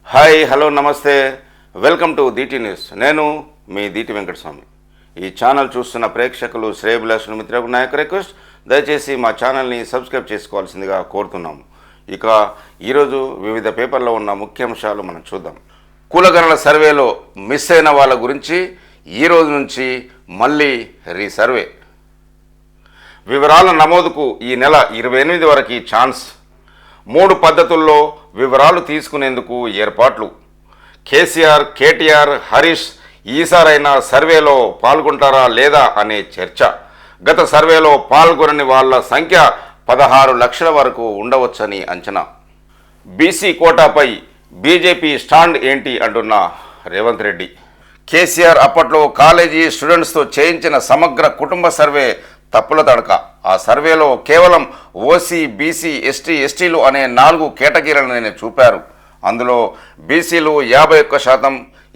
Hi hello నమస్తే welcome to Deeti news. నేను మీ దీటి వెంకటస్వామి. ఈ ఛానల్ చూస్తున్న ప్రేక్షకులు శ్రేయభిలాషుల మిత్రులకు నా యొక్క రిక్వెస్ట్, దయచేసి మా ఛానల్ని సబ్స్క్రైబ్ చేసుకోవాల్సిందిగా కోరుతున్నాము. ఇక ఈరోజు వివిధ పేపర్లో ఉన్న ముఖ్యాంశాలు మనం చూద్దాం. కులగణన సర్వేలో మిస్ అయిన వాళ్ళ గురించి ఈరోజు నుంచి మళ్ళీ రీసర్వే. వివరాల నమోదుకు ఈ నెల 28 వరకు ఛాన్స్. 3 పద్ధతుల్లో వివరాలు తీసుకునేందుకు ఏర్పాట్లు. కేసీఆర్, కేటీఆర్, హరీష్ ఈసారైనా సర్వేలో పాల్గొంటారా లేదా అనే చర్చ. గత సర్వేలో పాల్గొనని వాళ్ళ సంఖ్య 16 లక్షల వరకు ఉండవచ్చని అంచనా. బీసీ కోటాపై బీజేపీ స్టాండ్ ఏంటి అంటున్న రేవంత్ రెడ్డి. కేసీఆర్ అప్పట్లో కాలేజీ స్టూడెంట్స్తో చేయించిన సమగ్ర కుటుంబ సర్వే తప్పుల తడక. ఆ సర్వేలో కేవలం ఓసీ, బీసీ, ఎస్టీ, ఎస్టీలు అనే 4 కేటగిరీలను చూపారు. అందులో బీసీలు 51%,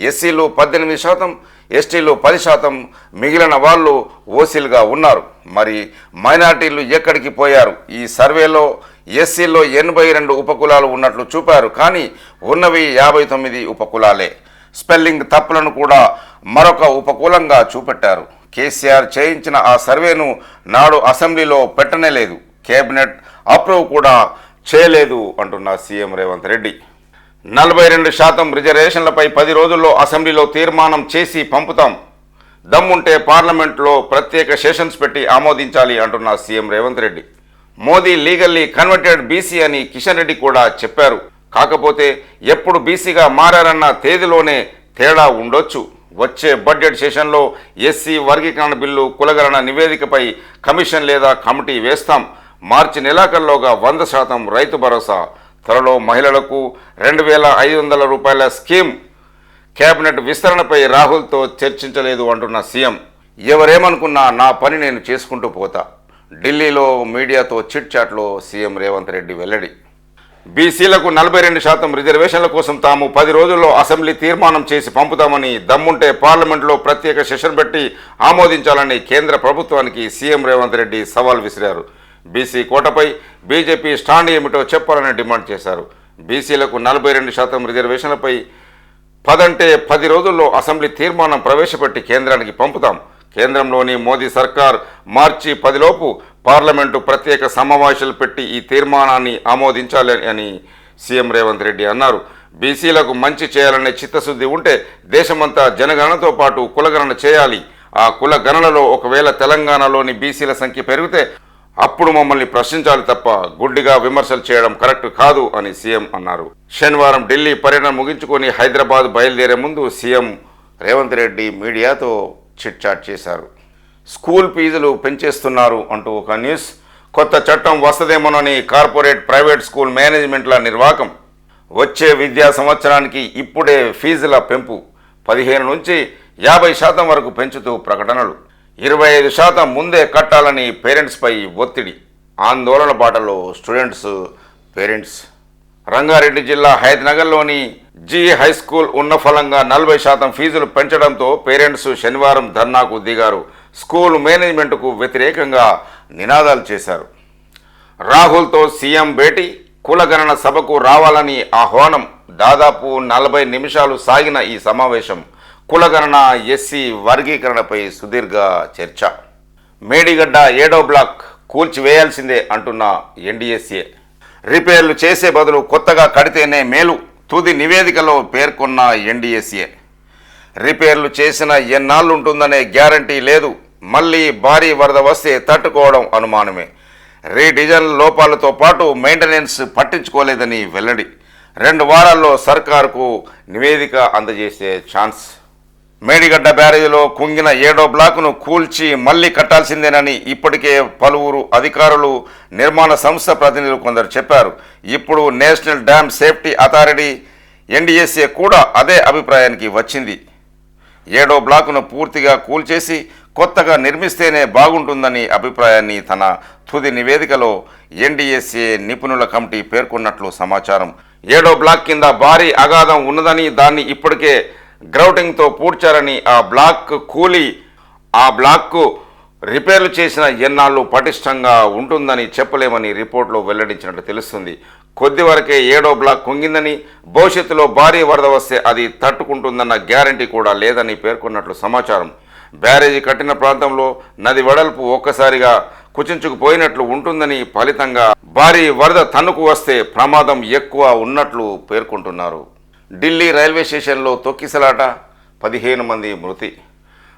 ఎస్సీలు 18%, ఎస్టీలు 10%, మిగిలిన వాళ్ళు ఓసీలుగా ఉన్నారు. మరి మైనార్టీలు ఎక్కడికి పోయారు? ఈ సర్వేలో ఎస్సీలో 82 ఉపకులాలు ఉన్నట్లు చూపారు, కానీ ఉన్నవి 59 ఉపకులాలే. స్పెల్లింగ్ తప్పులను కూడా మరొక ఉపకులంగా చూపెట్టారు. కేసీఆర్ చేయించిన ఆ సర్వేను నాడు అసెంబ్లీలో పెట్టనేలేదు, కేబినెట్ అప్రూవ్ కూడా చేయలేదు అంటున్న సీఎం రేవంత్ రెడ్డి. 42% రిజర్వేషన్లపై 10 రోజుల్లో అసెంబ్లీలో తీర్మానం చేసి పంపుతాం. దమ్ముంటే పార్లమెంట్లో ప్రత్యేక సెషన్స్ పెట్టి ఆమోదించాలి అంటున్న CM Revanth Reddy. Modi legally converted BC అని కిషన్ రెడ్డి కూడా చెప్పారు. కాకపోతే ఎప్పుడు బీసీగా మారన్న తేదీలోనే తేడా ఉండొచ్చు. వచ్చే బడ్జెట్ సెషన్లో ఎస్సీ వర్గీకరణ బిల్లు, కులగణన నివేదికపై కమిషన్ లేదా కమిటీ వేస్తాం. మార్చి నెలాఖరులోగా 100% రైతు భరోసా. త్వరలో మహిళలకు 2500 రూపాయల స్కీమ్. కేబినెట్ విస్తరణపై రాహుల్తో చర్చించలేదు అంటున్న సీఎం. ఎవరేమనుకున్నా నా పని నేను చేసుకుంటూ పోతా. ఢిల్లీలో మీడియాతో చిట్ చాట్లో సీఎం రేవంత్ రెడ్డి వెల్లడి. బీసీలకు 42% రిజర్వేషన్ల కోసం తాము 10 రోజుల్లో అసెంబ్లీ తీర్మానం చేసి పంపుతామని, దమ్ముంటే పార్లమెంట్లో ప్రత్యేక సెషన్ పెట్టి ఆమోదించాలని కేంద్ర ప్రభుత్వానికి సీఎం రేవంత్ రెడ్డి సవాల్ విసిరారు. బీసీ కోటపై బీజేపీ స్టాండ్ ఏమిటో చెప్పాలని డిమాండ్ చేశారు. బీసీలకు 42% రిజర్వేషన్లపై 10 రోజుల్లో అసెంబ్లీ తీర్మానం ప్రవేశపెట్టి కేంద్రానికి పంపుతాం. కేంద్రంలోని మోదీ సర్కార్ మార్చి 10 లోపు పార్లమెంటు ప్రత్యేక సమావేశాలు పెట్టి ఈ తీర్మానాన్ని ఆమోదించాలి అని సీఎం రేవంత్ రెడ్డి అన్నారు. బీసీలకు మంచి చేయాలనే చిత్తశుద్ధి ఉంటే దేశమంతా జనగణనతో పాటు కులగణన చేయాలి. ఆ కుల గణనలో ఒకవేళ తెలంగాణలోని బీసీల సంఖ్య పెరిగితే అప్పుడు మమ్మల్ని ప్రశ్నించాలి తప్ప గుడ్డిగా విమర్శలు చేయడం కరెక్ట్ కాదు అని సీఎం అన్నారు. శనివారం ఢిల్లీ పర్యటన ముగించుకొని హైదరాబాద్ బయలుదేరే ముందు సీఎం రేవంత్ రెడ్డి మీడియాతో చిట్ చాట్ చేశారు. స్కూల్ ఫీజులు పెంచేస్తున్నారు అంటూ ఒక న్యూస్. కొత్త చట్టం వస్తదేమోనని కార్పొరేట్, ప్రైవేట్ స్కూల్ మేనేజ్మెంట్ల నిర్వాకం. వచ్చే విద్యా సంవత్సరానికి ఇప్పుడే ఫీజుల పెంపు 15 నుంచి 50% వరకు పెంచుతూ ప్రకటనలు. 25% ముందే కట్టాలని పేరెంట్స్పై ఒత్తిడి. ఆందోళన బాటలో స్టూడెంట్స్, పేరెంట్స్. రంగారెడ్డి జిల్లా హైదనగర్లోని జీ హై స్కూల్ ఉన్న ఫలంగా 40% ఫీజులు పెంచడంతో పేరెంట్స్ శనివారం ధర్నాకు దిగారు. స్కూల్ మేనేజ్మెంట్కు వ్యతిరేకంగా నినాదాలు చేశారు. రాహుల్తో సీఎం భేటీ, కులగణన సభకు రావాలని ఆహ్వానం. దాదాపు 40 నిమిషాలు సాగిన ఈ సమావేశం కులగణన, ఎస్సీ వర్గీకరణపై సుదీర్ఘ చర్చ. మేడిగడ్డ 7వ బ్లాక్ కూల్చివేయాల్సిందే అంటున్న ఎన్డీఎస్ఏ. రిపేర్లు చేసే బదులు కొత్తగా కడితేనే మేలు తుది నివేదికలో పేర్కొన్న ఎన్డీఎస్ఏ. రిపేర్లు చేసిన ఎన్నాళ్ళు ఉంటుందనే గ్యారంటీ లేదు. మళ్ళీ భారీ వరద వస్తే తట్టుకోవడం అనుమానమే. రీడిజైన్ లోపాలతో పాటు మెయింటెనెన్స్ పట్టించుకోలేదని వెల్లడి. 2 వారాల్లో సర్కారుకు నివేదిక అందజేసే ఛాన్స్. మేడిగడ్డ బ్యారేజీలో కుంగిన 7వ బ్లాకును కూల్చి మళ్లీ కట్టాల్సిందేనని ఇప్పటికే పలువురు అధికారులు, నిర్మాణ సంస్థ ప్రతినిధులు కొందరు చెప్పారు. ఇప్పుడు national dam safety authority, NDSA కూడా అదే అభిప్రాయానికి వచ్చింది. 7వ బ్లాకును పూర్తిగా కూల్చేసి కొత్తగా నిర్మిస్తేనే బాగుంటుందని అభిప్రాయాన్ని తన తుది నివేదికలో ఎన్డీఎస్ఏ నిపుణుల కమిటీ పేర్కొన్నట్లు సమాచారం. 7వ బ్లాక్ కింద భారీ అగాధం ఉన్నదని, దాన్ని ఇప్పటికే గ్రౌటింగ్తో పూడ్చారని, ఆ బ్లాక్ రిపేర్లు చేసిన ఎన్నాళ్ళు పటిష్టంగా ఉంటుందని చెప్పలేమని రిపోర్టులో వెల్లడించినట్టు తెలుస్తుంది. కొద్ది వరకే 7వ బ్లాక్ కుంగిందని, భవిష్యత్తులో భారీ వరద వస్తే అది తట్టుకుంటుందన్న గ్యారంటీ కూడా లేదని పేర్కొన్నట్లు సమాచారం. బ్యారేజీ కట్టిన ప్రాంతంలో నది వెడల్పు ఒక్కసారిగా కుచించుకుపోయినట్లు ఉంటుందని, ఫలితంగా భారీ వరద తన్నుకు వస్తే ప్రమాదం ఎక్కువ ఉన్నట్లు పేర్కొంటున్నారు. ఢిల్లీ రైల్వే స్టేషన్లో తొక్కిసలాట, 15 మంది మృతి.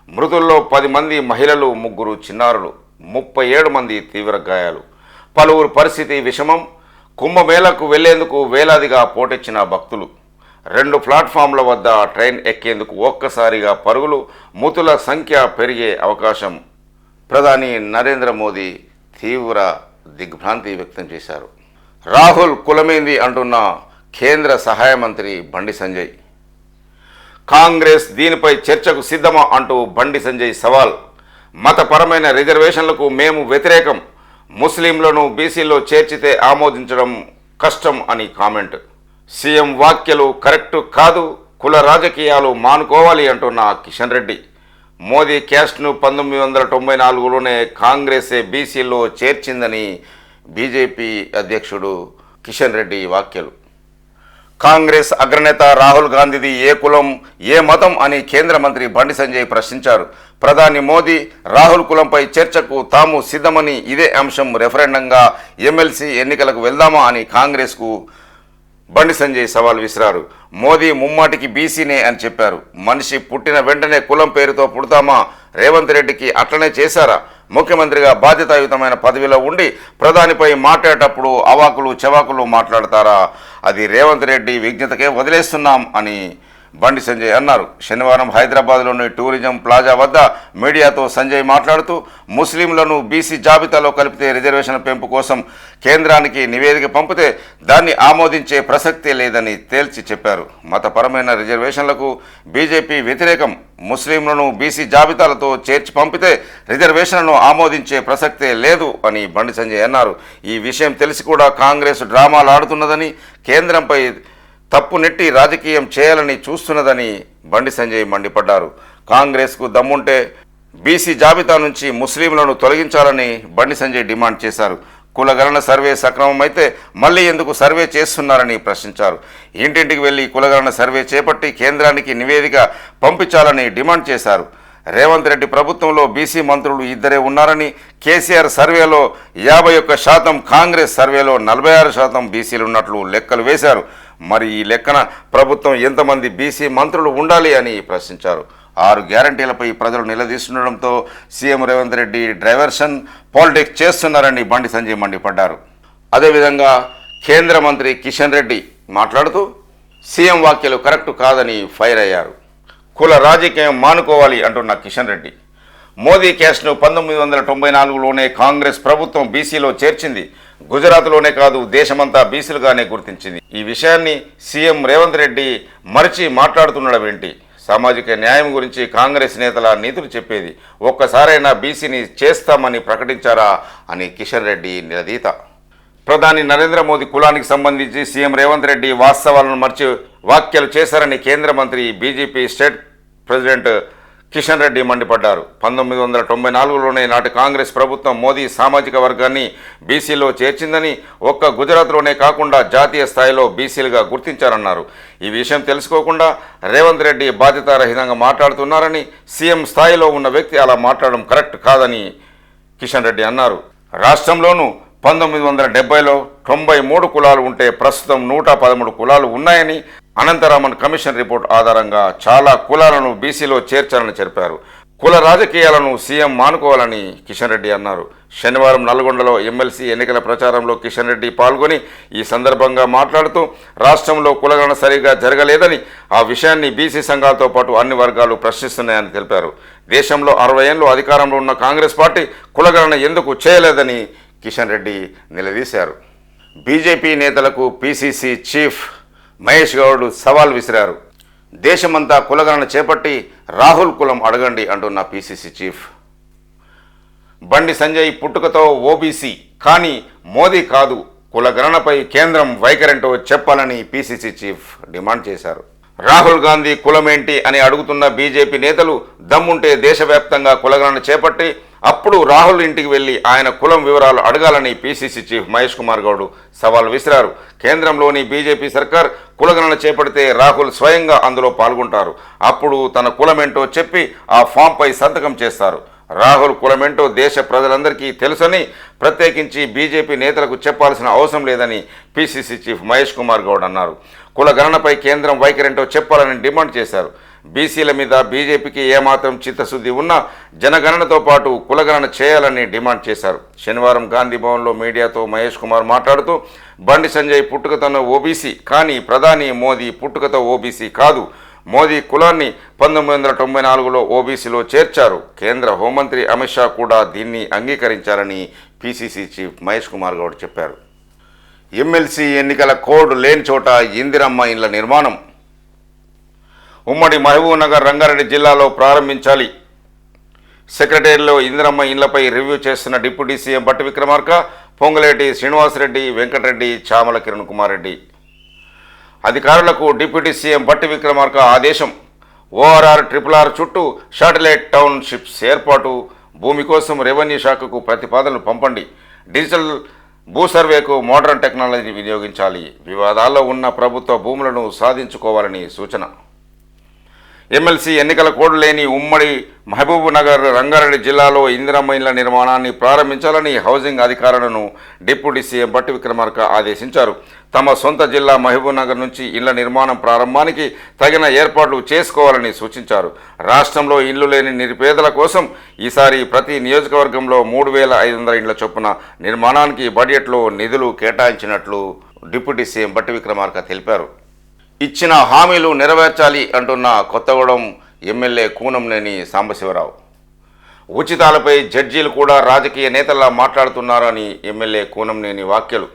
మృతుల్లో 10 మంది మహిళలు, 3 చిన్నారులు, 37 మంది తీవ్ర గాయాలు. పలువురు పరిస్థితి విషమం. కుంభమేళకు వెళ్లేందుకు వేలాదిగా పోటెచ్చిన భక్తులు. 2 ప్లాట్ఫామ్ల వద్ద ట్రైన్ ఎక్కేందుకు ఒక్కసారిగా పరుగులు. మృతుల సంఖ్య పెరిగే అవకాశం. ప్రధాని నరేంద్ర మోదీ తీవ్ర దిగ్భ్రాంతి వ్యక్తం చేశారు. రాహుల్ కులమేంది అంటున్న కేంద్ర సహాయ మంత్రి బండి సంజయ్. కాంగ్రెస్ దీనిపై చర్చకు సిద్ధమా అంటూ బండి సంజయ్ సవాల్. మతపరమైన రిజర్వేషన్లకు మేము వ్యతిరేకం. ముస్లింలను బీసీలో చేర్చితే ఆమోదించడం కష్టం అని కామెంట్. సీఎం వ్యాఖ్యలు కరెక్టు కాదు, కుల రాజకీయాలు మానుకోవాలి అంటున్న కిషన్ రెడ్డి. మోదీ క్యాస్ట్ను 1994లోనే కాంగ్రెసే బీసీలో చేర్చిందని బీజేపీ అధ్యక్షుడు కిషన్ రెడ్డి వ్యాఖ్యలు. కాంగ్రెస్ అగ్రనేత రాహుల్ గాంధీది ఏ కులం, ఏ మతం అని కేంద్ర మంత్రి బండి సంజయ్ ప్రశ్నించారు. ప్రధాని మోదీ రాహుల్ కులంపై చర్చకు తాము సిద్ధమని, ఇదే అంశం రెఫరెండంగా ఎమ్మెల్సీ ఎన్నికలకు వెళ్దామా అని కాంగ్రెస్కు బండి సంజయ్ సవాల్ విసిరారు. మోదీ ముమ్మాటికి బీసీనే అని చెప్పారు. మనిషి పుట్టిన వెంటనే కులం పేరుతో పుడతామా? రేవంత్ రెడ్డికి అట్లనే చేశారా? ముఖ్యమంత్రిగా బాధ్యతాయుతమైన పదవిలో ఉండి ప్రధానిపై మాట్లాడేటప్పుడు అవాకులు చెవాకులు మాట్లాడతారా? అది రేవంత్ రెడ్డి విజ్ఞతకే వదిలేస్తున్నాం అని బండి సంజయ్ అన్నారు. శనివారం హైదరాబాద్లోని టూరిజం ప్లాజా వద్ద మీడియాతో సంజయ్ మాట్లాడుతూ, ముస్లింలను బీసీ జాబితాలో కలిపితే రిజర్వేషన్ పెంపు కోసం కేంద్రానికి నివేదిక పంపితే దాన్ని ఆమోదించే ప్రసక్తే లేదని తేల్చి చెప్పారు. మతపరమైన రిజర్వేషన్లకు బీజేపీ వ్యతిరేకం. ముస్లింలను బీసీ జాబితాలతో చేర్చి పంపితే రిజర్వేషన్లను ఆమోదించే ప్రసక్తే లేదు అని బండి సంజయ్ అన్నారు. ఈ విషయం తెలిసి కూడా కాంగ్రెస్ డ్రామాలు ఆడుతున్నదని, కేంద్రంపై తప్పు నెట్టి రాజకీయం చేయాలని చూస్తున్నదని బండి సంజయ్ మండిపడ్డారు. కాంగ్రెస్కు దమ్ముంటే బీసీ జాబితా నుంచి ముస్లింలను తొలగించాలని బండి సంజయ్ డిమాండ్ చేశారు. కులగణన సర్వే సక్రమమైతే మళ్ళీ ఎందుకు సర్వే చేస్తున్నారని ప్రశ్నించారు. ఇంటింటికి వెళ్లి కులగణన సర్వే చేపట్టి కేంద్రానికి నివేదిక పంపించాలని డిమాండ్ చేశారు. రేవంత్ రెడ్డి ప్రభుత్వంలో బీసీ మంత్రులు 2 ఉన్నారని, కేసీఆర్ సర్వేలో 51%, కాంగ్రెస్ సర్వేలో 46% బీసీలు ఉన్నట్లు లెక్కలు వేశారు. మరి ఈ లెక్కన ప్రభుత్వం ఎంతమంది బీసీ మంత్రులు ఉండాలి అని ప్రశ్నించారు. 6 గ్యారంటీలపై ప్రజలు నిలదీస్తుండడంతో CM Revanth Reddy diversion politics చేస్తున్నారని బండి సంజయ్ మండిపడ్డారు. అదేవిధంగా కేంద్ర మంత్రి కిషన్ రెడ్డి మాట్లాడుతూ సీఎం వ్యాఖ్యలు కరెక్టు కాదని ఫైర్ అయ్యారు. కుల రాజకీయం మానుకోవాలి అంటున్న కిషన్ రెడ్డి. మోదీ క్యాస్ట్ను 1994లోనే కాంగ్రెస్ ప్రభుత్వం బీసీలో చేర్చింది. గుజరాత్లోనే కాదు, దేశమంతా బీసీలుగానే గుర్తించింది. ఈ విషయాన్ని సీఎం రేవంత్ రెడ్డి మరిచి మాట్లాడుతుండడం ఏంటి? సామాజిక న్యాయం గురించి కాంగ్రెస్ నేతల నీతులు చెప్పేది. ఒక్కసారైనా బీసీని చేస్తామని ప్రకటించారా అని కిషన్ రెడ్డి నిలదీత. ప్రధాని నరేంద్ర మోదీ కులానికి సంబంధించి సీఎం రేవంత్ రెడ్డి వాస్తవాలను మర్చి వ్యాఖ్యలు చేశారని కేంద్ర మంత్రి, BJP state president Kishan Reddy మండిపడ్డారు. 1994లోనే నాటి కాంగ్రెస్ ప్రభుత్వం మోదీ సామాజిక వర్గాన్ని బీసీలో చేర్చిందని, ఒక్క గుజరాత్లోనే కాకుండా జాతీయ స్థాయిలో బీసీలుగా గుర్తించారన్నారు. ఈ విషయం తెలుసుకోకుండా రేవంత్ రెడ్డి బాధ్యతారహితంగా మాట్లాడుతున్నారని, సీఎం స్థాయిలో ఉన్న వ్యక్తి అలా మాట్లాడడం కరెక్ట్ కాదని కిషన్ రెడ్డి అన్నారు. రాష్ట్రంలోనూ 1970లో 93 కులాలు ఉంటే ప్రస్తుతం 113 కులాలు ఉన్నాయని, అనంతరామన్ కమిషన్ రిపోర్ట్ ఆధారంగా చాలా కులాలను బీసీలో చేర్చాలని చెప్పారు. కుల రాజకీయాలను సీఎం మానుకోవాలని కిషన్ రెడ్డి అన్నారు. శనివారం నల్గొండలో ఎమ్మెల్సీ ఎన్నికల ప్రచారంలో కిషన్ రెడ్డి పాల్గొని ఈ సందర్భంగా మాట్లాడుతూ, రాష్ట్రంలో కులగణన సరిగా జరగలేదని, ఆ విషయాన్ని బీసీ సంఘాలతో పాటు అన్ని వర్గాలు ప్రశ్నిస్తున్నాయని తెలిపారు. దేశంలో 60 ఏళ్ళు అధికారంలో ఉన్న కాంగ్రెస్ పార్టీ కులగణన ఎందుకు చేయలేదని కిషన్ రెడ్డి నిలదీశారు. బీజేపీ నేతలకు పీసీసీ చీఫ్ మహేష్ గౌడ్ సవాల్ విసిరారు. దేశమంతా కులగణన చేపట్టి రాహుల్ కులం అడగండి అంటున్న పీసీసీ చీఫ్. బండి సంజయ్ పుట్టుకతో ఓబీసీ, కానీ మోదీ కాదు, కులగణనపై కేంద్రం వైఖరంటో చెప్పాలని పీసీసీ చీఫ్ డిమాండ్ చేశారు. రాహుల్ గాంధీ కులమేంటి అని అడుగుతున్న బీజేపీ నేతలు దమ్ముంటే దేశవ్యాప్తంగా కులగణన చేపట్టి అప్పుడు రాహుల్ ఇంటికి వెళ్లి ఆయన కులం వివరాలు అడగాలని పీసీసీ చీఫ్ మహేష్ కుమార్ గౌడ్ సవాల్ విసిరారు. కేంద్రంలోని బీజేపీ సర్కార్ కులగణన చేపడితే రాహుల్ స్వయంగా అందులో పాల్గొంటారు. అప్పుడు తన కులమేంటో చెప్పి ఆ ఫామ్పై సంతకం చేస్తారు. రాహుల్ కులమేంటో దేశ ప్రజలందరికీ తెలుసని, ప్రత్యేకించి బీజేపీ నేతలకు చెప్పాల్సిన అవసరం లేదని పీసీసీ చీఫ్ మహేష్ కుమార్ గౌడ్ అన్నారు. కులగణనపై కేంద్రం వైఖరేంటో చెప్పాలని డిమాండ్ చేశారు. బీసీల మీద బీజేపీకి ఏమాత్రం చిత్తశుద్ధి ఉన్నా జనగణనతో పాటు కులగణన చేయాలని డిమాండ్ చేశారు. శనివారం గాంధీ భవన్లో మీడియాతో మహేష్ కుమార్ మాట్లాడుతూ, బండి సంజయ్ పుట్టుకతోనే ఓబీసీ, కానీ ప్రధాని మోదీ పుట్టుకతో ఓబీసీ కాదు. మోదీ కులాన్ని 1994లో ఓబీసీలో చేర్చారు. కేంద్ర హోంమంత్రి అమిత్ షా కూడా దీన్ని అంగీకరించారని పీసీసీ చీఫ్ మహేష్ కుమార్ గౌడ్ చెప్పారు. ఎమ్మెల్సీ ఎన్నికల కోడ్ లేని చోట ఇందిరమ్మ ఇండ్ల నిర్మాణం ఉమ్మడి మహబూబ్నగర్, రంగారెడ్డి జిల్లాలో ప్రారంభించాలి. సెక్రటేరియట్లో ఇందిరమ్మ ఇండ్లపై రివ్యూ చేస్తున్న డిప్యూటీ సీఎం బట్టి విక్రమార్క, పొంగులేటి శ్రీనివాసరెడ్డి, వెంకటరెడ్డి, చామల కిరణ్ కుమార్ రెడ్డి. అధికారులకు డిప్యూటీ సీఎం బట్టి విక్రమార్క ఆదేశం. ఓఆర్ఆర్, RRR చుట్టూ శాటిలైట్ టౌన్షిప్స్ ఏర్పాటు, భూమి కోసం రెవెన్యూ శాఖకు ప్రతిపాదనలు పంపండి. డిజిటల్ భూ సర్వేకు మోడర్న్ టెక్నాలజీని వినియోగించాలి. వివాదాల్లో ఉన్న ప్రభుత్వ భూములను సాధించుకోవాలని సూచన. ఎమ్మెల్సీ ఎన్నికల కోడ్ లేని ఉమ్మడి మహబూబ్నగర్, రంగారెడ్డి జిల్లాలో ఇందిరమ్మ ఇండ్ల నిర్మాణాన్ని ప్రారంభించాలని హౌసింగ్ అధికారులను డిప్యూటీ సీఎం బట్టి విక్రమార్క ఆదేశించారు. తమ సొంత జిల్లా మహబూబ్నగర్ నుంచి ఇళ్ల నిర్మాణం ప్రారంభానికి తగిన ఏర్పాట్లు చేసుకోవాలని సూచించారు. రాష్ట్రంలో ఇళ్లు లేని నిరుపేదల కోసం ఈసారి ప్రతి నియోజకవర్గంలో 3500 ఇండ్ల చొప్పున నిర్మాణానికి బడ్జెట్లో నిధులు కేటాయించినట్లు డిప్యూటీ సీఎం బట్టి విక్రమార్క తెలిపారు. ఇచ్చిన హామీలు నెరవేర్చాలి అంటున్న కొత్తగూడెం ఎమ్మెల్యే కూనంనేని సాంబశివరావు. ఉచితాలపై జడ్జీలు కూడా రాజకీయ నేతల్లా మాట్లాడుతున్నారని ఎమ్మెల్యే కూనంనేని వ్యాఖ్యలు.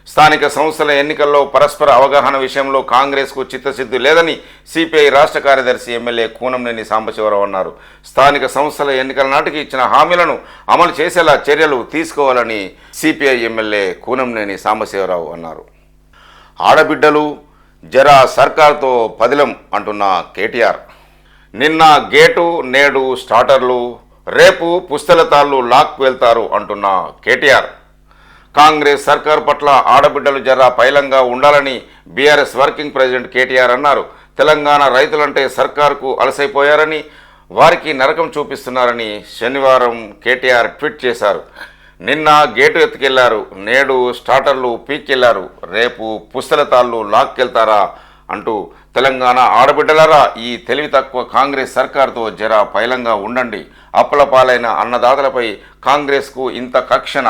స్థానిక సంస్థల ఎన్నికల్లో పరస్పర అవగాహన విషయంలో కాంగ్రెస్కు చిత్తశుద్ధి లేదని సిపిఐ రాష్ట్ర కార్యదర్శి ఎమ్మెల్యే కూనంనేని సాంబశివరావు అన్నారు. స్థానిక సంస్థల ఎన్నికల నాటికి ఇచ్చిన హామీలను అమలు చేసేలా చర్యలు తీసుకోవాలని సిపిఐ ఎమ్మెల్యే కూనంనేని సాంబశివరావు అన్నారు. ఆడబిడ్డలు జరా సర్కార్తో పదిలం అంటున్న కేటీఆర్. నిన్న గేటు, నేడు స్టార్టర్లు, రేపు పుస్తలతాళ్ళు లాక్ వెళ్తారు అంటున్న కేటీఆర్. కాంగ్రెస్ సర్కార్ పట్ల ఆడబిడ్డలు జరా పైలంగా ఉండాలని బీఆర్ఎస్ వర్కింగ్ ప్రెసిడెంట్ కేటీఆర్ అన్నారు. తెలంగాణ రైతులంటే సర్కార్కు అలసైపోయారని, వారికి నరకం చూపిస్తున్నారని శనివారం కేటీఆర్ ట్వీట్ చేశారు. నిన్న గేటు ఎత్తుకెళ్లారు, నేడు స్టార్టర్లు పీక్కెళ్లారు, రేపు పుస్తలతాళ్ళు లాక్కెళ్తారా అంటూ తెలంగాణ ఆడబిడ్డలారా, ఈ తెలివి తక్కువ కాంగ్రెస్ సర్కార్తో జరా పైలంగా ఉండండి. అప్పులపాలైన అన్నదాతలపై కాంగ్రెస్కు ఇంత కక్షణ.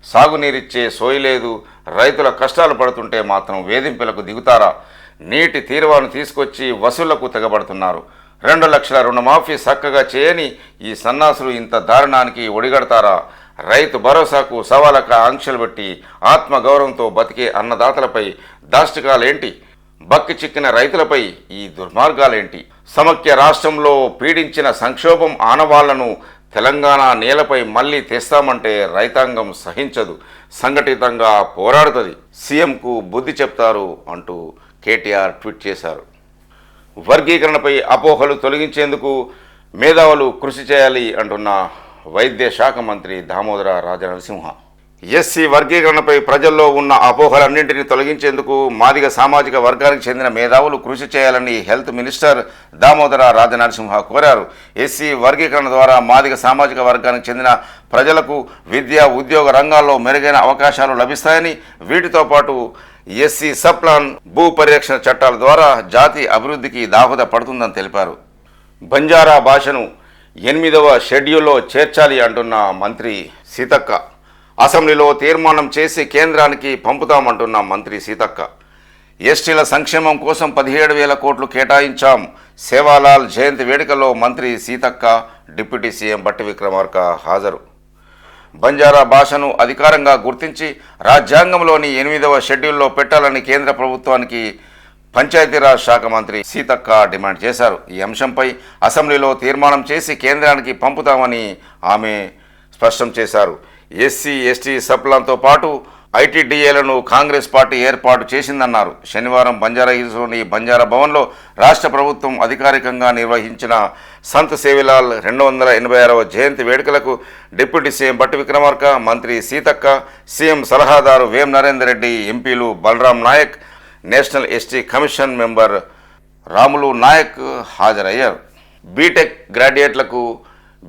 సాగునీరిచ్చే సోయలేదు, రైతుల కష్టాలు పడుతుంటే మాత్రం వేధింపులకు దిగుతారా? నీటి తీరువాను తీసుకొచ్చి వసూళ్లకు తెగబడుతున్నారు. 2 లక్షల రుణమాఫీ చక్కగా చేయని ఈ సన్నాసులు ఇంత దారుణానికి ఒడిగడతారా? రైతు భరోసాకు సవాలక ఆంక్షలు పెట్టి ఆత్మగౌరవంతో బతికే అన్నదాతలపై దాష్టికాలేంటి? బక్కి చిక్కిన రైతులపై ఈ దుర్మార్గాలేంటి? సమైక్య రాష్ట్రంలో పీడించిన సంక్షోభం ఆనవాళ్లను తెలంగాణ నేలపై మళ్లీ తెస్తామంటే రైతాంగం సహించదు, సంఘటితంగా పోరాడుతుంది. సీఎంకు బుద్ధి చెప్తారు అంటూ కేటీఆర్ ట్వీట్ చేశారు. వర్గీకరణపై అపోహలు తొలగించేందుకు మేధావులు కృషి చేయాలి అంటున్న వైద్య శాఖ మంత్రి దామోదర రాజనరసింహ. ఎస్సీ వర్గీకరణపై ప్రజల్లో ఉన్న అపోహలన్నింటినీ తొలగించేందుకు మాదిగ సామాజిక వర్గానికి చెందిన మేధావులు కృషి చేయాలని హెల్త్ మినిస్టర్ దామోదర రాజనరసింహ కోరారు. ఎస్సీ వర్గీకరణ ద్వారా మాదిగ సామాజిక వర్గానికి చెందిన ప్రజలకు విద్య, ఉద్యోగ రంగాల్లో మెరుగైన అవకాశాలు లభిస్తాయని, వీటితో పాటు ఎస్సీ సప్లాన్, భూ పరిరక్షణ చట్టాల ద్వారా జాతి అభివృద్ధికి దాహోద పడుతుందని తెలిపారు. బంజారా భాషను 8వ షెడ్యూల్లో చేర్చాలి అంటున్న మంత్రి సీతక్క. అసెంబ్లీలో తీర్మానం చేసి కేంద్రానికి పంపుతామంటున్న మంత్రి సీతక్క. ఎస్టీల సంక్షేమం కోసం 17,000 కోట్లు కేటాయించాం. సేవాలాల్ జయంతి వేడుకల్లో మంత్రి సీతక్క, డిప్యూటీ సీఎం బట్టి విక్రమార్క హాజరు. బంజారా భాషను అధికారంగా గుర్తించి రాజ్యాంగంలోని 8వ షెడ్యూల్లో పెట్టాలని కేంద్ర ప్రభుత్వానికి పంచాయతీరాజ్ శాఖ మంత్రి సీతక్క డిమాండ్ చేశారు. ఈ అంశంపై అసెంబ్లీలో తీర్మానం చేసి కేంద్రానికి పంపుతామని ఆమె స్పష్టం చేశారు. ఎస్సీ, ఎస్టీ సప్లాన్తో పాటు ఐటీడీఏలను కాంగ్రెస్ పార్టీ ఏర్పాటు చేసిందన్నారు. శనివారం బంజారాహిల్స్లోని బంజారా భవన్లో రాష్ట్ర ప్రభుత్వం అధికారికంగా నిర్వహించిన సంత్ సేవిలాల్ 286వ జయంతి వేడుకలకు డిప్యూటీ సీఎం బట్టి విక్రమార్క, మంత్రి సీతక్క, సీఎం సలహాదారు వేం నరేందర్ రెడ్డి, ఎంపీలు Balaram Naik, national ST commission member Ramulu Naik హాజరయ్యారు. బీటెక్ గ్రాడ్యుయేట్లకు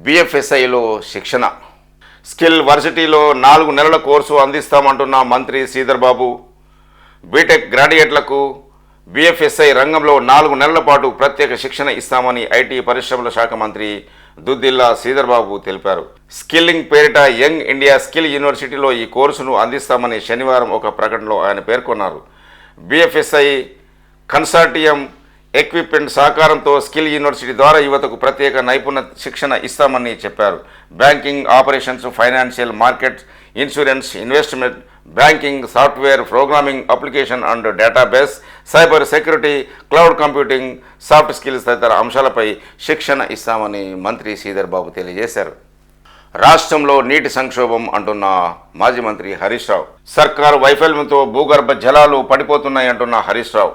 బీఎఫ్ఎస్ఐలో శిక్షణ. స్కిల్ వర్సిటీలో 4 నెలల కోర్సు అందిస్తామంటున్న మంత్రి శ్రీధర్ బాబు. బీటెక్ గ్రాడ్యుయేట్లకు బీఎఫ్ఎస్ఐ రంగంలో 4 నెలల పాటు ప్రత్యేక శిక్షణ ఇస్తామని ఐటీ పరిశ్రమల శాఖ మంత్రి దుద్దిల్లా శ్రీధర్ బాబు తెలిపారు. స్కిల్లింగ్ పేరిట యంగ్ ఇండియా స్కిల్ యూనివర్సిటీలో ఈ కోర్సును అందిస్తామని శనివారం ఒక ప్రకటనలో ఆయన పేర్కొన్నారు. బీఎఫ్ఎస్ఐ కన్సార్టియం ఎక్విప్మెంట్ సహకారంతో స్కిల్ యూనివర్సిటీ ద్వారా యువతకు ప్రత్యేక నైపుణ్య శిక్షణ ఇస్తామని చెప్పారు. Banking operations, financial markets, insurance, investment banking, software, programming, application and database, cyber security, cloud computing, soft skills తదితర అంశాలపై శిక్షణ ఇస్తామని మంత్రి శ్రీధర్ బాబు తెలియజేశారు. రాష్ట్రంలో నీటి సంక్షోభం అంటున్న మాజీ మంత్రి హరీష్ రావు. సర్కారు వైఫల్యంతో భూగర్భ జలాలు పడిపోతున్నాయంటున్న హరీష్ రావు.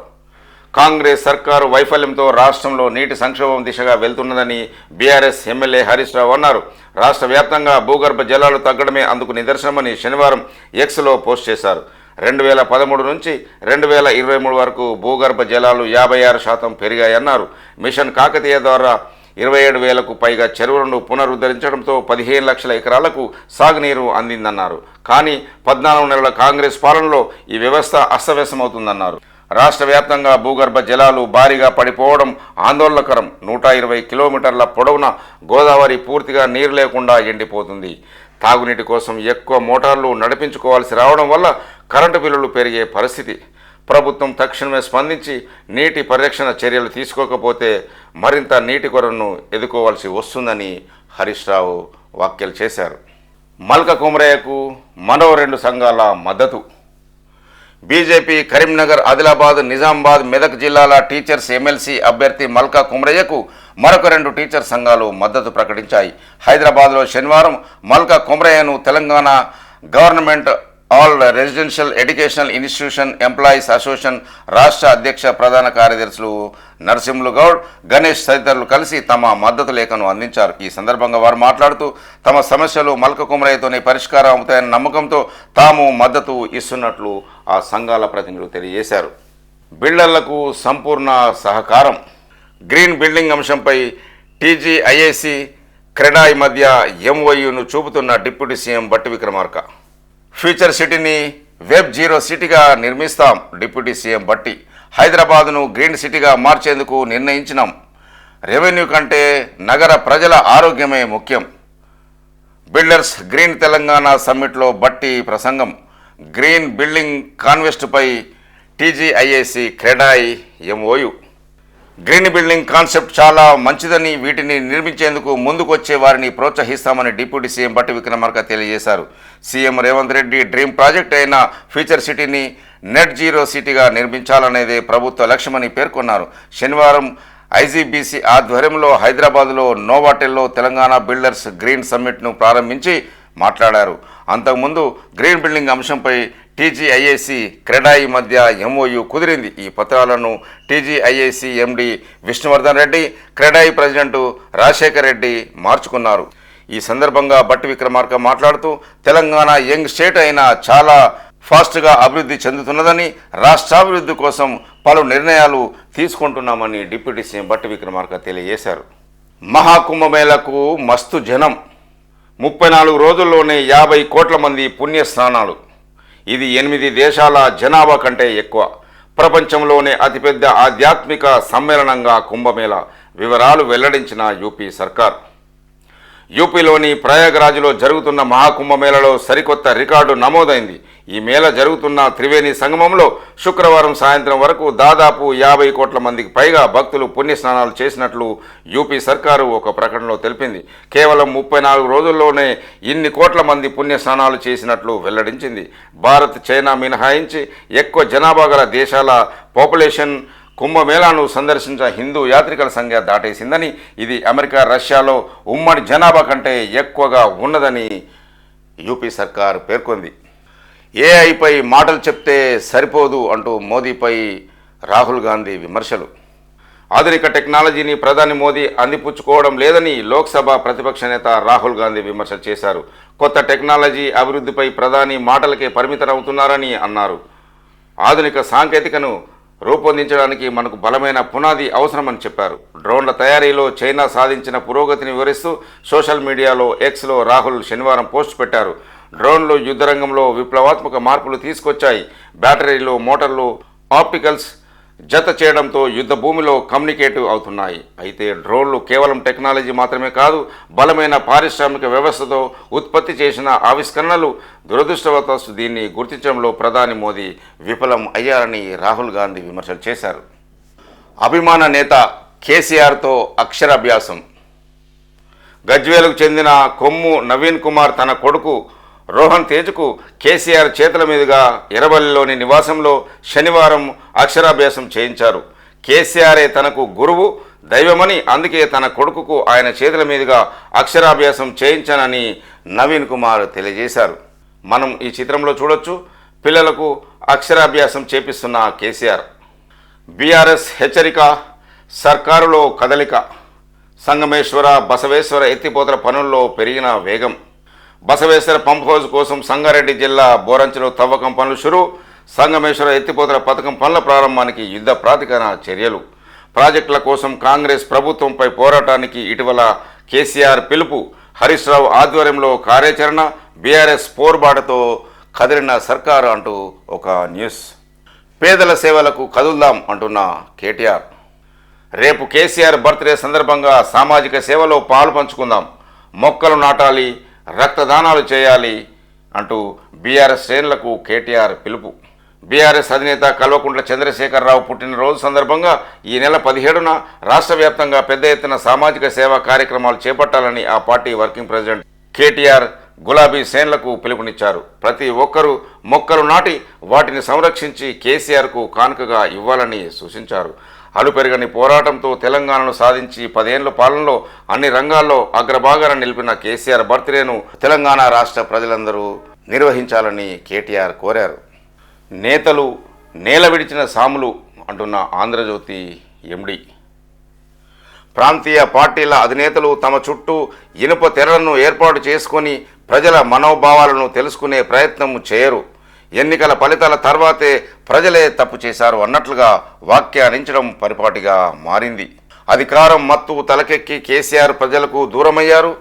కాంగ్రెస్ సర్కారు వైఫల్యంతో రాష్ట్రంలో నీటి సంక్షోభం దిశగా వెళ్తున్నదని బీఆర్ఎస్ ఎమ్మెల్యే హరీష్ రావు అన్నారు. రాష్ట్ర వ్యాప్తంగా భూగర్భ జలాలు తగ్గడమే అందుకు నిదర్శనమని శనివారం ఎక్స్లో పోస్ట్ చేశారు. 2013 నుంచి 2023 వరకు భూగర్భ జలాలు 56% పెరిగాయన్నారు. మిషన్ కాకతీయ ద్వారా 27,000కు పైగా చెరువులను పునరుద్ధరించడంతో 15 లక్షల ఎకరాలకు సాగునీరు అందిందన్నారు. కానీ 14 నెలల కాంగ్రెస్ పాలనలో ఈ వ్యవస్థ అస్తవ్యస్తమవుతుందన్నారు. రాష్ట్ర వ్యాప్తంగా భూగర్భ జలాలు భారీగా పడిపోవడం ఆందోళనకరం. 120 కిలోమీటర్ల పొడవున గోదావరి పూర్తిగా నీరు లేకుండా ఎండిపోతుంది. తాగునీటి కోసం ఎక్కువ మోటార్లు నడిపించుకోవాల్సి రావడం వల్ల కరెంటు బిల్లులు పెరిగే పరిస్థితి. ప్రభుత్వం తక్షణమే స్పందించి నీటి పరిరక్షణ చర్యలు తీసుకోకపోతే మరింత నీటి కొరతను ఎదుర్కోవాల్సి వస్తుందని హరీష్ రావు వ్యాఖ్యలు చేశారు. మల్క కుమరయ్యకు మరో 2 సంఘాల మద్దతు. బీజేపీ కరీంనగర్, ఆదిలాబాద్, నిజామాబాద్, మెదక్ జిల్లాల టీచర్స్ ఎమ్మెల్సీ అభ్యర్థి మల్కా కుమరయ్యకు మరొక 2 టీచర్ సంఘాలు మద్దతు ప్రకటించాయి. హైదరాబాద్లో శనివారం మల్కా కుమరయ్యను Telangana government all residential educational institution employees association రాష్ట్ర అధ్యక్ష ప్రధాన కార్యదర్శులు నరసింహులు గౌడ్, గణేష్ తదితరులు కలిసి తమ మద్దతు లేఖను అందించారు. ఈ సందర్భంగా వారు మాట్లాడుతూ తమ సమస్యలు మల్క కుమరయ్యతోనే పరిష్కారం అవుతాయన్న నమ్మకంతో తాము మద్దతు ఇస్తున్నట్లు ఆ సంఘాల ప్రతినిధులు తెలియజేశారు. బిల్డర్లకు సంపూర్ణ సహకారం. గ్రీన్ బిల్డింగ్ అంశంపై టీజీఐఏసీ, క్రెడాయి మధ్య ఎంఓయూను చూపుతున్న డిప్యూటీ సీఎం బట్టి విక్రమార్క. ఫ్యూచర్ సిటీని వెబ్ 0 సిటీగా నిర్మిస్తాం. డిప్యూటీ సీఎం బట్టి. హైదరాబాదును గ్రీన్ సిటీగా మార్చేందుకు నిర్ణయించినాం. రెవెన్యూ కంటే నగర ప్రజల ఆరోగ్యమే ముఖ్యం. బిల్డర్స్ గ్రీన్ తెలంగాణ సమ్మిట్లో బట్టి ప్రసంగం. గ్రీన్ బిల్డింగ్ కాన్వెస్ట్పై TGIAC, CREDAI MOU. Green building concept చాలా మంచిదని, వీటిని నిర్మించేందుకు ముందుకొచ్చే వారిని ప్రోత్సహిస్తామని డిప్యూటీ సీఎం బట్టి విక్రమార్క తెలియజేశారు. CM Revanth Reddy dream project అయిన ఫ్యూచర్ సిటీని నెట్ 0 సిటీగా నిర్మించాలనేదే ప్రభుత్వ లక్ష్యమని పేర్కొన్నారు. శనివారం ఐజీబీసీ ఆధ్వర్యంలో హైదరాబాద్లో నోవాటెల్లో తెలంగాణ బిల్డర్స్ గ్రీన్ సమ్మిట్ను ప్రారంభించి మాట్లాడారు. అంతకుముందు గ్రీన్ బిల్డింగ్ అంశంపై టీజీఐఏసీ, క్రెడాయి మధ్య ఎంఓయు కుదిరింది. ఈ పత్రాలను టీజీఐఏసీ ఎండి విష్ణువర్ధన్ రెడ్డి, క్రెడాయి ప్రెసిడెంట్ రాజశేఖర్ రెడ్డి మార్చుకున్నారు. ఈ సందర్భంగా బట్టి విక్రమార్క మాట్లాడుతూ తెలంగాణ యంగ్ స్టేట్ అయినా చాలా ఫాస్ట్గా అభివృద్ధి చెందుతున్నదని, రాష్ట్రాభివృద్ధి కోసం పలు నిర్ణయాలు తీసుకుంటున్నామని డిప్యూటీ సీఎం బట్టి విక్రమార్క తెలియజేశారు. మహాకుంభమేళకు మస్తు జనం. 34 రోజుల్లోనే 50 కోట్ల మంది పుణ్యస్నానాలు. ఇది 8 దేశాల జనాభా కంటే ఎక్కువ. ప్రపంచంలోనే అతిపెద్ద ఆధ్యాత్మిక సమ్మేళనంగా కుంభమేళ వివరాలు వెల్లడించిన యూపీ సర్కార్. యూపీలోని ప్రయాగరాజ్లో జరుగుతున్న మహాకుంభమేళలో సరికొత్త రికార్డు నమోదైంది. ఈ మేళ జరుగుతున్న త్రివేణి సంగమంలో శుక్రవారం సాయంత్రం వరకు దాదాపు 50 కోట్ల మందికి పైగా భక్తులు పుణ్యస్నానాలు చేసినట్లు యూపీ సర్కారు ఒక ప్రకటనలో తెలిపింది. కేవలం 34 రోజుల్లోనే ఇన్ని కోట్ల మంది పుణ్యస్నానాలు చేసినట్లు వెల్లడించింది. భారత్, చైనా మినహాయించి ఎక్కువ జనాభా గల దేశాల పాపులేషన్ కుంభమేళాను సందర్శించిన హిందూ యాత్రికుల సంఖ్య దాటేసిందని, ఇది అమెరికా, రష్యాలో ఉమ్మడి జనాభా కంటే ఎక్కువగా ఉన్నదని యూపీ సర్కారు పేర్కొంది. ఏఐపై మాటలు చెప్తే సరిపోదు అంటూ మోదీపై రాహుల్ గాంధీ విమర్శలు. ఆధునిక టెక్నాలజీని ప్రధాని మోదీ అందిపుచ్చుకోవడం లేదని లోక్సభ ప్రతిపక్ష నేత రాహుల్ గాంధీ విమర్శలు చేశారు. కొత్త టెక్నాలజీ అభివృద్ధిపై ప్రధాని మాటలకే పరిమితమవుతున్నారని అన్నారు. ఆధునిక సాంకేతికను రూపొందించడానికి మనకు బలమైన పునాది అవసరమని చెప్పారు. డ్రోన్ల తయారీలో చైనా సాధించిన పురోగతిని వివరిస్తూ సోషల్ మీడియాలో ఎక్స్లో రాహుల్ శనివారం పోస్ట్ పెట్టారు. డ్రోన్లు యుద్ధరంగంలో విప్లవాత్మక మార్పులు తీసుకొచ్చాయి. బ్యాటరీలు, మోటార్లు, ఆప్టికల్స్ జత చేయడంతో యుద్ధ భూమిలో కమ్యూనికేటివ్ అవుతున్నాయి. అయితే డ్రోన్లు కేవలం టెక్నాలజీ మాత్రమే కాదు, బలమైన పారిశ్రామిక వ్యవస్థతో ఉత్పత్తి చేసిన ఆవిష్కరణలు. దురదృష్టవశాత్తు దీన్ని గుర్తించడంలో ప్రధాని మోదీ విఫలం అయ్యారని రాహుల్ గాంధీ విమర్శలు చేశారు. అభిమాన నేత కేసీఆర్తో అక్షరాభ్యాసం. గజ్వేలుకు చెందిన కొమ్ము నవీన్ కుమార్ తన కొడుకు రోహన్ తేజ్కు కేసీఆర్ చేతుల మీదుగా ఎర్రబల్లిలోని నివాసంలో శనివారం అక్షరాభ్యాసం చేయించారు. కేసీఆరే తనకు గురువు, దైవమని, అందుకే తన కొడుకుకు ఆయన చేతుల మీదుగా అక్షరాభ్యాసం చేయించానని నవీన్ కుమార్ తెలియజేశారు. మనం ఈ చిత్రంలో చూడొచ్చు, పిల్లలకు అక్షరాభ్యాసం చేపిస్తున్న కేసీఆర్. బీఆర్ఎస్ హెచ్చరిక, సర్కారులో కదలిక. సంగమేశ్వర, బసవేశ్వర ఎత్తిపోతల పనుల్లో పెరిగిన వేగం. బసవేశ్వర పంప్ హౌజ్ కోసం సంగారెడ్డి జిల్లా బోరంచలో తవ్వకం పనులు షురు. సంగమేశ్వర ఎత్తిపోతల పథకం పనుల ప్రారంభానికి యుద్ధ ప్రాతిపదికన చర్యలు. ప్రాజెక్టుల కోసం కాంగ్రెస్ ప్రభుత్వంపై పోరాటానికి ఇటీవల కేసీఆర్ పిలుపు. హరీష్ రావు ఆధ్వర్యంలో కార్యాచరణ. బీఆర్ఎస్ పోర్బాటుతో కదిలిన సర్కారు అంటూ ఒక న్యూస్. పేదల సేవలకు కదుల్దాం అంటున్న కేటీఆర్. రేపు కేసీఆర్ బర్త్డే సందర్భంగా సామాజిక సేవలో పాలు పంచుకుందాం, మొక్కలు నాటాలి, రక్తదానాలు చేయాలి అంటూ బీఆర్ఎస్ శ్రేణులకు కేటీఆర్ పిలుపు. బీఆర్ఎస్ అధినేత కల్వకుంట్ల చంద్రశేఖరరావు పుట్టినరోజు సందర్భంగా ఈ నెల 17న రాష్ట్ర వ్యాప్తంగా పెద్ద ఎత్తున సామాజిక సేవా కార్యక్రమాలు చేపట్టాలని ఆ పార్టీ వర్కింగ్ ప్రెసిడెంట్ కేటీఆర్ గులాబీ శ్రేణులకు పిలుపునిచ్చారు. ప్రతి ఒక్కరూ మొక్కలు నాటి వాటిని సంరక్షించి కేసీఆర్కు కానుకగా ఇవ్వాలని సూచించారు. అలుపెరగని పోరాటంతో తెలంగాణను సాధించి 10 ఏళ్ల పాలనలో అన్ని రంగాల్లో అగ్రభాగాన నిలిపిన కేసీఆర్ బర్త్డేను తెలంగాణ రాష్ట్ర ప్రజలందరూ నిర్వహించాలని కేటీఆర్ కోరారు. నేతలు నేల విడిచిన సాములు అంటున్న ఆంధ్రజ్యోతి ఎండి. ప్రాంతీయ పార్టీల అధినేతలు తమ చుట్టూ ఇనుప తెరలను ఏర్పాటు చేసుకొని ప్రజల మనోభావాలను తెలుసుకునే ప్రయత్నం చేయరు. ఎన్నికల ఫలితాల తర్వాతే ప్రజలే తప్పు చేశారు అన్నట్లుగా వ్యాఖ్యానించడం పరిపాటిగా మారింది. అధికారం మత్తు తలకెక్కి కేసీఆర్ ప్రజలకు దూరమయ్యారు.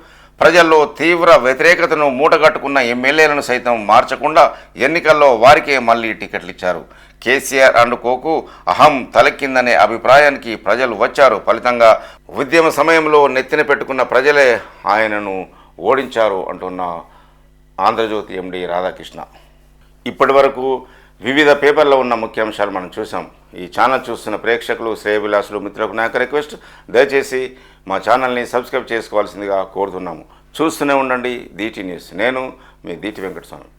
ప్రజల్లో తీవ్ర వ్యతిరేకతను మూటగట్టుకున్న ఎమ్మెల్యేలను సైతం మార్చకుండా ఎన్నికల్లో వారికే మళ్లీ టికెట్లు ఇచ్చారు. కేసీఆర్ అండుకోకు అహం తలెక్కిందనే అభిప్రాయానికి ప్రజలు వచ్చారు. ఫలితంగా ఉద్యమ సమయంలో నెత్తిన పెట్టుకున్న ప్రజలే ఆయనను ఓడించారు అంటున్న ఆంధ్రజ్యోతి ఎండి రాధాకృష్ణ. ఇప్పటి వరకు వివిధ పేపర్లో ఉన్న ముఖ్యాంశాలు మనం చూసాం. ఈ ఛానల్ చూస్తున్న ప్రేక్షకులు, శ్రేయభిలాషులు, మిత్రులకు నా యొక్క రిక్వెస్ట్, దయచేసి మా ఛానల్ని సబ్స్క్రైబ్ చేసుకోవాల్సిందిగా కోరుతున్నాము. చూస్తూనే ఉండండి దీటి న్యూస్. నేను మీ దీటి వెంకటస్వామి.